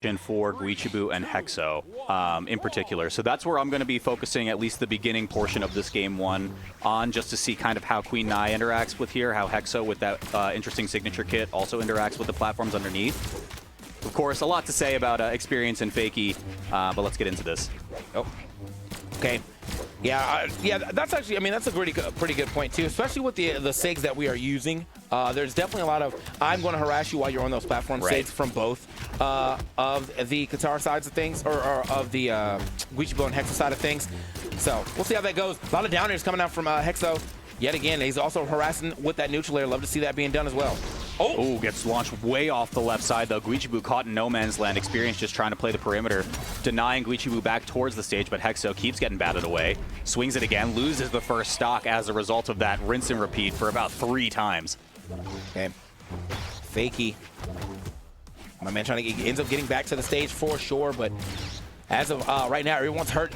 for Guichabou and Hexo in particular. So that's where I'm going to be focusing at least the beginning portion of this game one on, just to see kind of how Queen Nai interacts with here, how Hexo with that interesting signature kit also interacts with the platforms underneath. Of course, a lot to say about Experience and Fakey, but let's get into this. Oh, okay. Yeah, that's actually, I mean, that's a pretty good point too, especially with the SIGs that we are using. There's definitely a lot of, I'm going to harass you while you're on those platform SIGs from both of the Qatar sides of things, or of the Guichabou and Hexo side of things. So we'll see how that goes. A lot of down airs coming out from Hexo. Yet again, he's also harassing with that neutral air. Love to see that being done as well. Oh, gets launched way off the left side, though. Guichabou caught in no man's land. Experience just trying to play the perimeter, denying Guichabou back towards the stage, but Hexo keeps getting batted away. Swings it again, loses the first stock as a result of that rinse and repeat for about 3 times. Okay. Fakey. My man trying to ends up getting back to the stage for sure, but as of right now, everyone's hurt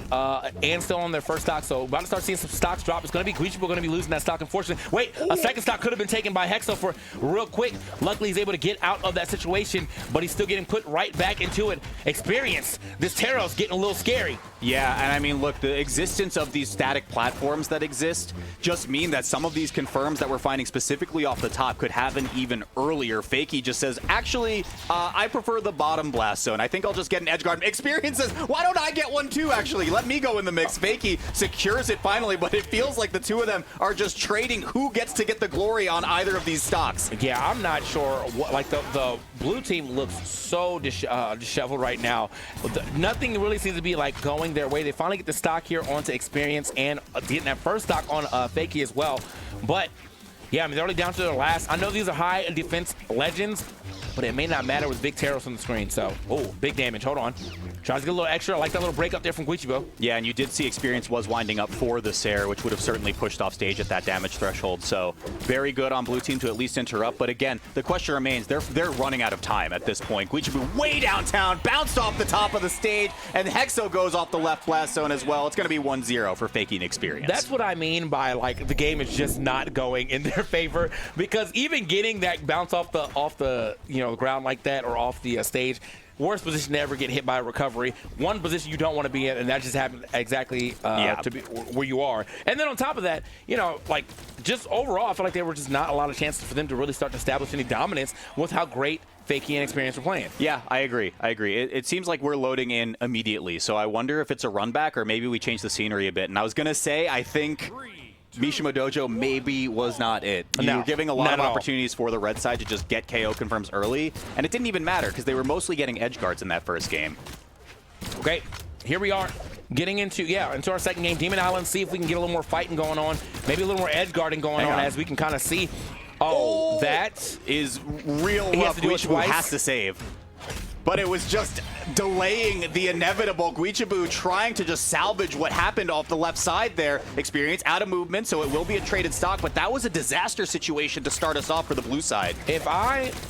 and still on their first stock, so about to start seeing some stocks drop. It's going to be Guichabou going to be losing that stock, unfortunately. Wait, a second stock could have been taken by Hexo for real quick. Luckily, he's able to get out of that situation, but he's still getting put right back into it. Experience. This Taro's getting a little scary. Yeah, and I mean, look, the existence of these static platforms that exist just mean that some of these confirms that we're finding specifically off the top could happen even earlier. Fakey just says, actually, I prefer the bottom blast zone. I think I'll just get an edge guard. Experience says, why don't I get one too, actually? Let me go in the mix. Fakey secures it finally, but it feels like the two of them are just trading who gets to get the glory on either of these stocks. Yeah, I'm not sure. Like, the blue team looks so disheveled right now. Nothing really seems to be, like, going their way. They finally get the stock here onto Experience and getting that first stock on Fakey as well. But, yeah, I mean, they're only down to their last. I know these are high defense legends, but it may not matter with big Taros on the screen. So, oh, big damage. Hold on. Tries to get a little extra. I like that little break up there from Guichabou. Yeah, and you did see Experience was winding up for the Sair, which would have certainly pushed off stage at that damage threshold. So very good on blue team to at least interrupt. But again, the question remains, they're running out of time at this point. Guichabou way downtown, bounced off the top of the stage, and Hexo goes off the left blast zone as well. It's going to be 1-0 for Fakey and Experience. That's what I mean by, like, the game is just not going in their favor, because even getting that bounce off the ground like that, or off the stage, worst position to ever get hit by a recovery. One position you don't want to be in, and that just happened exactly to be where you are. And then on top of that, like, just overall, I feel like there were just not a lot of chances for them to really start to establish any dominance with how great Fakey and Experience were playing. Yeah, I agree. It seems like we're loading in immediately, so I wonder if it's a run back or maybe we change the scenery a bit. And I was going to say, I think Mishima Dojo maybe was not it. You were giving a lot of opportunities for the red side to just get KO confirms early, and it didn't even matter because they were mostly getting edge guards in that first game. Okay, here we are getting into our second game, Demon Island. See if we can get a little more fighting going on, maybe a little more edge guarding going on, as we can kind of see. Oh, that is real rough. Guichabou has to save. But it was just delaying the inevitable. Guichabou trying to just salvage what happened off the left side there. Experience out of movement, so it will be a traded stock, but that was a disaster situation to start us off for the blue side.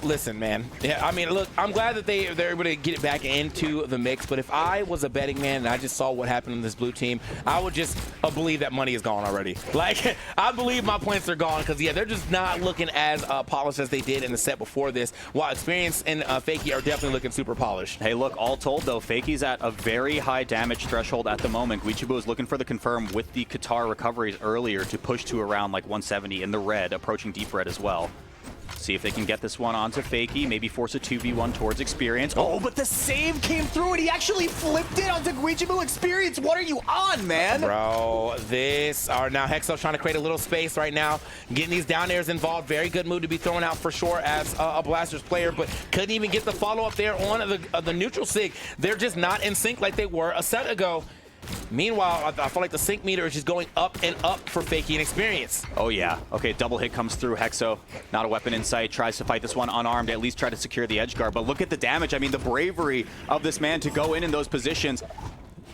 Listen, man. Yeah, I mean, look, I'm glad that they're able to get it back into the mix, but if I was a betting man and I just saw what happened in this blue team, I would just believe that money is gone already. Like, I believe my points are gone, because, yeah, they're just not looking as polished as they did in the set before this, while Experience and Fakey are definitely looking super polished. Hey, look, all told, though, Fakey's at a very high damage threshold at the moment. Guichabou is looking for the confirm with the Qatar recoveries earlier to push to around like 170 in the red, approaching deep red as well. See if they can get this one onto Fakey, maybe force a 2v1 towards Experience. Oh, but the save came through and he actually flipped it onto Guichabou. Experience, what are you on, man? Bro, now Hexo trying to create a little space right now, getting these down airs involved. Very good move to be thrown out for sure as a Blasters player, but couldn't even get the follow-up there on the neutral sig. They're just not in sync like they were a set ago. Meanwhile, I feel like the sync meter is just going up and up for Fakey and Experience. Oh, yeah. Okay, double hit comes through. Hexo, not a weapon in sight, tries to fight this one unarmed, at least try to secure the edge guard. But look at the damage. I mean, the bravery of this man to go in those positions.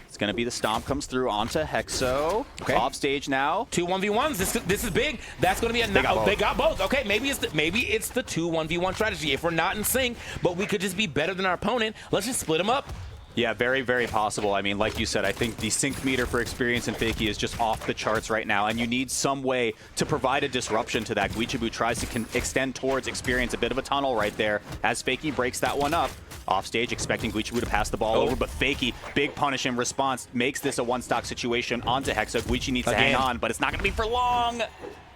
It's going to be the stomp comes through onto Hexo. Okay. Off stage now. 2 1v1s. This is big. That's going to be they got both. Okay, maybe it's the 2 1v1 strategy. If we're not in sync, but we could just be better than our opponent, let's just split them up. Yeah, very, very possible. I mean, like you said, I think the sync meter for experience and Fakey is just off the charts right now, and you need some way to provide a disruption to that. Guichabou tries to extend towards experience, a bit of a tunnel right there, as Fakey breaks that one up. Off stage, expecting Guichabou to pass the ball over, but Fakey, big punish in response, makes this a one-stock situation onto Hexo. Guichi needs to hang on, but it's not going to be for long.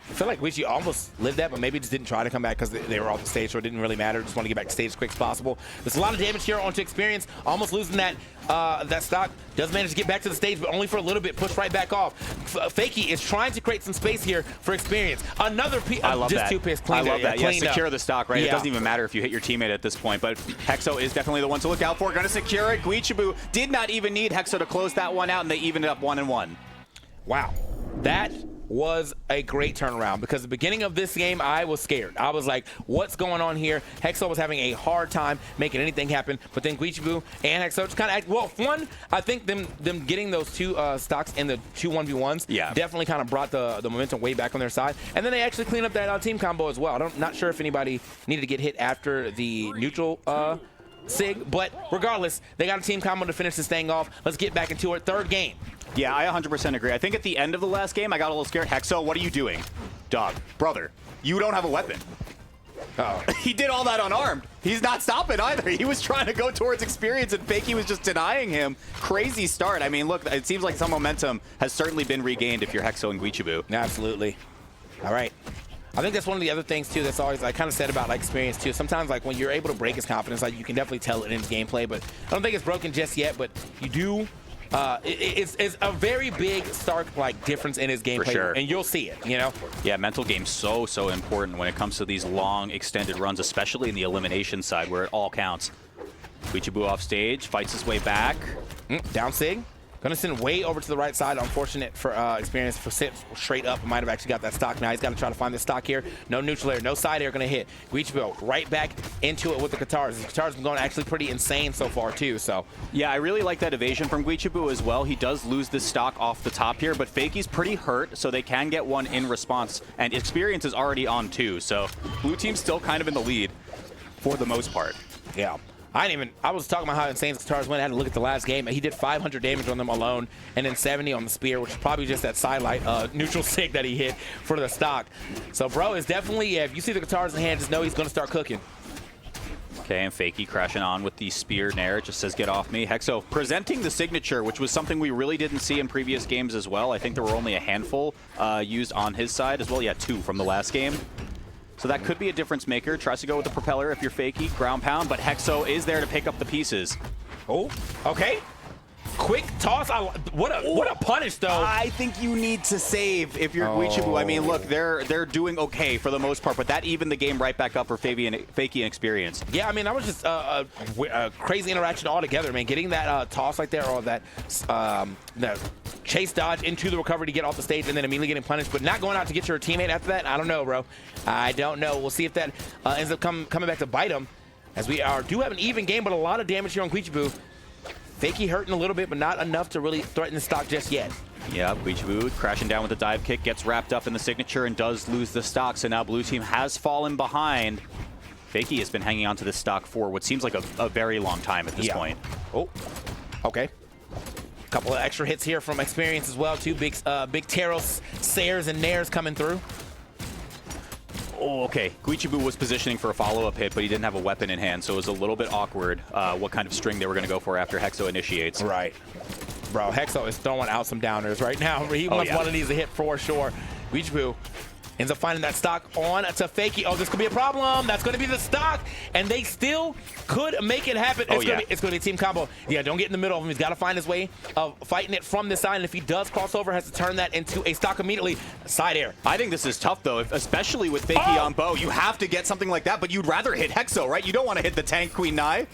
I feel like Guichi almost lived that, but maybe just didn't try to come back because they were off the stage, so it didn't really matter. Just want to get back to stage as quick as possible. There's a lot of damage here onto experience, almost losing that that stock. Does manage to get back to the stage, but only for a little bit, pushed right back off. Fakey is trying to create some space here for experience. Another piece, just 2 picks cleaned. I love that. Yeah, secure up the stock, right? Yeah. It doesn't even matter if you hit your teammate at this point, but Hexo is definitely the one to look out for. Gonna secure it. Guichabou did not even need Hexo to close that one out, and they evened it up 1-1. Wow. That was a great turnaround, because the beginning of this game I was scared. I was like, what's going on here? Hexo was having a hard time making anything happen, but then Guichabou and Hexo just kind of well, one, I think them getting those 2 stocks in the 2 1v1s definitely kind of brought the momentum way back on their side, and then they actually cleaned up that team combo as well. Not sure if anybody needed to get hit after the neutral sig, but regardless, they got a team combo to finish this thing off. Let's get back into our 3rd game. Yeah, I 100% agree. I think at the end of the last game, I got a little scared. Hexo, what are you doing? Dog, brother, you don't have a weapon. Uh-oh. He did all that unarmed. He's not stopping either. He was trying to go towards experience, and Fakey was just denying him. Crazy start. I mean, look, it seems like some momentum has certainly been regained if you're Hexo and Guichabou. Absolutely. All right. I think that's one of the other things, too, that's always, I kind of said about like experience, too. Sometimes, like, when you're able to break his confidence, like, you can definitely tell it in his gameplay, but I don't think it's broken just yet, but you do. It's a very big, stark, like, difference in his gameplay, sure. And you'll see it, you know? Yeah, mental game's so important when it comes to these long, extended runs, especially in the elimination side where it all counts. Guichabou off stage, fights his way back. Down sig. Gonna send way over to the right side. Unfortunate for experience for sit straight up. Might have actually got that stock. Now he's got to try to find the stock here. No neutral air, no side air gonna hit. Guichabou right back into it with the Katars. The Katars been going actually pretty insane so far too. So yeah, I really like that evasion from Guichabou as well. He does lose this stock off the top here, but Fakey's pretty hurt, so they can get one in response. And experience is already on 2, so blue team's still kind of in the lead for the most part. Yeah. I was talking about how insane Katars went. I had to look at the last game. He did 500 damage on them alone, and then 70 on the spear, which is probably just that sidelight neutral sig that he hit for the stock. So, bro, is definitely, if you see the Katars in hand, just know he's going to start cooking. Okay, and Fakey crashing on with the spear nair, just says, get off me. Hexo presenting the signature, which was something we really didn't see in previous games as well. I think there were only a handful used on his side as well. Yeah, 2 from the last game. So that could be a difference maker. Tries to go with the propeller if you're Fakey. Ground pound, but Hexo is there to pick up the pieces. Oh, okay. Quick toss. What a punish, though. I think you need to save if you're Guichabou. I mean, look, they're doing okay for the most part, but that evened the game right back up for Fakey and experience. Yeah, I mean, that was just a crazy interaction altogether, man. Getting that toss like there, or that chase dodge into the recovery to get off the stage and then immediately getting punished, but not going out to get your teammate after that. I don't know, bro. I don't know. We'll see if that ends up coming back to bite him, as we do have an even game, but a lot of damage here on Guichabou. Fakey hurting a little bit, but not enough to really threaten the stock just yet. Yeah, Guichabou crashing down with the dive kick, gets wrapped up in the signature and does lose the stock, so now blue team has fallen behind. Fakey has been hanging on to this stock for what seems like a very long time at this point. Oh, okay. Couple of extra hits here from experience as well, too. Big Taros, Sayers, and Nairs coming through. Oh, okay. Guichabou was positioning for a follow-up hit, but he didn't have a weapon in hand, so it was a little bit awkward what kind of string they were going to go for after Hexo initiates. Right. Bro, Hexo is throwing out some downers right now. He wants one of these to hit for sure. Guichabou ends up finding that stock on to Fakey. Oh, this could be a problem. That's going to be the stock, and they still could make it happen. It's going to be a team combo. Yeah, don't get in the middle of him. He's got to find his way of fighting it from this side, and if he does cross over, has to turn that into a stock immediately. Side air. I think this is tough, though, especially with Fakey on bow. You have to get something like that, but you'd rather hit Hexo, right? You don't want to hit the tank Queen Nai.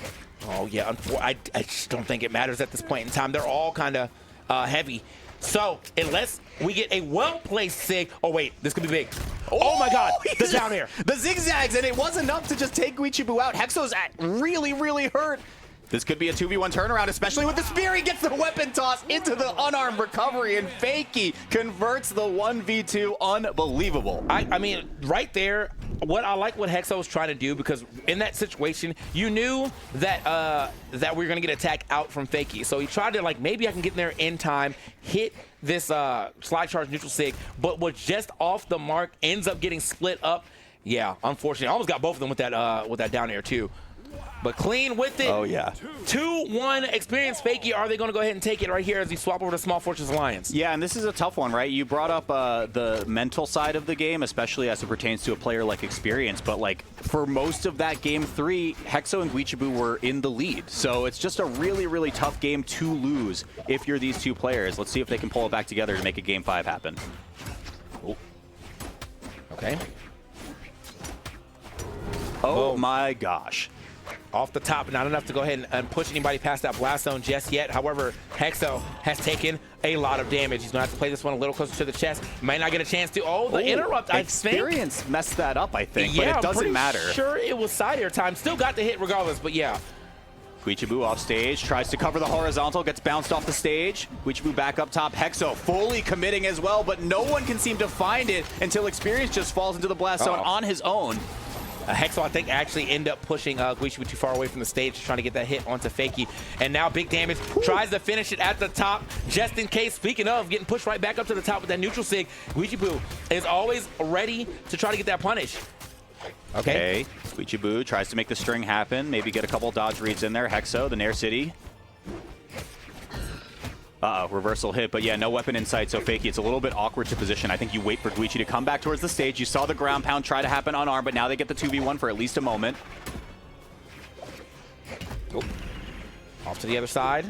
Oh, yeah. I just don't think it matters at this point in time. They're all kind of heavy. So, unless we get a well-placed sig. Oh, wait. This could be big. Oh my God. The down air. The zigzags, and it was enough to just take Guichabou out. Hexo's really, really hurt. This could be a 2v1 turnaround, especially with the spear. He gets the weapon toss into the unarmed recovery, and Fakey converts the 1v2. Unbelievable. I mean, right there, what I like what Hexo was trying to do, because in that situation, you knew that that we were going to get attack out from Fakey. So he tried to, like, maybe I can get in there in time, hit this slide charge neutral sig, but was just off the mark, ends up getting split up. Yeah, unfortunately. I almost got both of them with that down air, too. But clean with it. Oh, yeah. 2-1 experience Fakey. Are they going to go ahead and take it right here as we swap over to Small Fortress Alliance? Yeah, and this is a tough one, right? You brought up the mental side of the game, especially as it pertains to a player like Experience. But, like, for most of that game 3, Hexo and Guichabou were in the lead. So it's just a really, really tough game to lose if you're these two players. Let's see if they can pull it back together to make a game 5 happen. Oh. Okay. Oh, my gosh. Off the top, not enough to go ahead and push anybody past that blast zone just yet. However, Hexo has taken a lot of damage. He's going to have to play this one a little closer to the chest. Might not get a chance to. Oh, the interrupt, I think. Experience messed that up, I think, Yeah, but it doesn't matter. I'm sure it was side air time. Still got the hit regardless, but yeah. Guichabou off stage, tries to cover the horizontal, gets bounced off the stage. Guichabou back up top. Hexo fully committing as well, but no one can seem to find it until Experience just falls into the blast zone on his own. Hexo, I think, actually ended up pushing Guichabou too far away from the stage, trying to get that hit onto Fakey. And now big damage. Tries to finish it at the top, just in case. Speaking of getting pushed right back up to the top with that neutral sig, Guichabou is always ready to try to get that punish. Okay. Guichabou tries to make the string happen, maybe get a couple dodge reads in there. Hexo, the Nair City. Reversal hit, but yeah, no weapon in sight, so Fakey, it's a little bit awkward to position. I think you wait for Guichy to come back towards the stage. You saw the ground pound try to happen unarmed, but now they get the 2v1 for at least a moment. Oh. Off to the other side.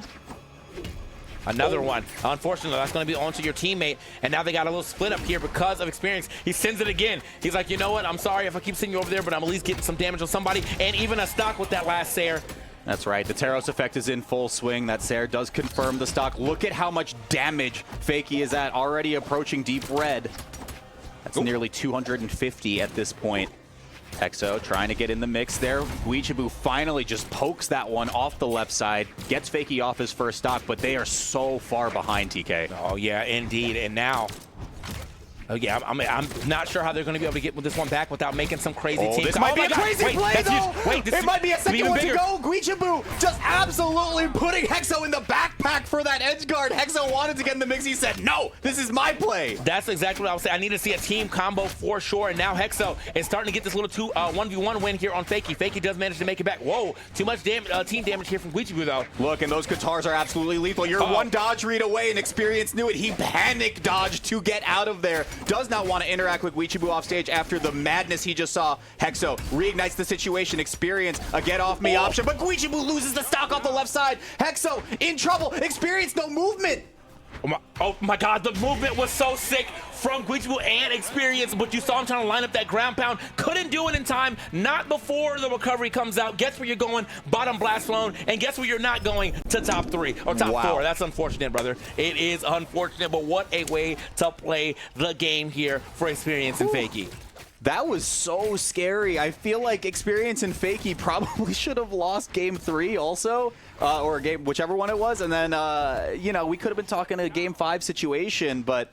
Another one. Unfortunately, that's going to be onto your teammate, and now they got a little split up here because of Experience. He sends it again. He's like, you know what? I'm sorry if I keep sending you over there, but I'm at least getting some damage on somebody, and even a stock with that last Sayer. That's right. The Taros effect is in full swing. That Sayer does confirm the stock. Look at how much damage Fakey is at, already approaching deep red. That's nearly 250 at this point. Hexo trying to get in the mix there. Guichabou finally just pokes that one off the left side, gets Fakey off his first stock, but they are so far behind, TK. Oh, yeah, indeed. And now... Oh, yeah, I'm not sure how they're going to be able to get this one back without making some crazy team. This might be a crazy play, though. It might be a second one to go. Guichabou just absolutely putting Hexo in the backpack for that edge guard. Hexo wanted to get in the mix. He said, no, this is my play. That's exactly what I was saying. I need to see a team combo for sure. And now Hexo is starting to get this little 1v1 win here on Fakey. Fakey does manage to make it back. Whoa, too much team damage here from Guichabou, though. Look, and those guitars are absolutely lethal. You're one dodge read away, and Experience knew it. He panic dodged to get out of there. Does not want to interact with Guichabou off stage after the madness he just saw. Hexo reignites the situation. Experience a get off me option, but Guichabou loses the stock off the left side. Hexo in trouble. Experience no movement. Oh my God, the movement was so sick from Guichabou and Experience, but you saw him trying to line up that ground pound. Couldn't do it in time, not before the recovery comes out. Guess where you're going? Bottom blast zone, and guess where you're not going? To top 3 or top 4. That's unfortunate, brother. It is unfortunate, but what a way to play the game here for Experience and Fakey. That was so scary. I feel like Experience and Fakey probably should have lost game 3 also, or game whichever one it was, and then you know, we could have been talking a game 5 situation, but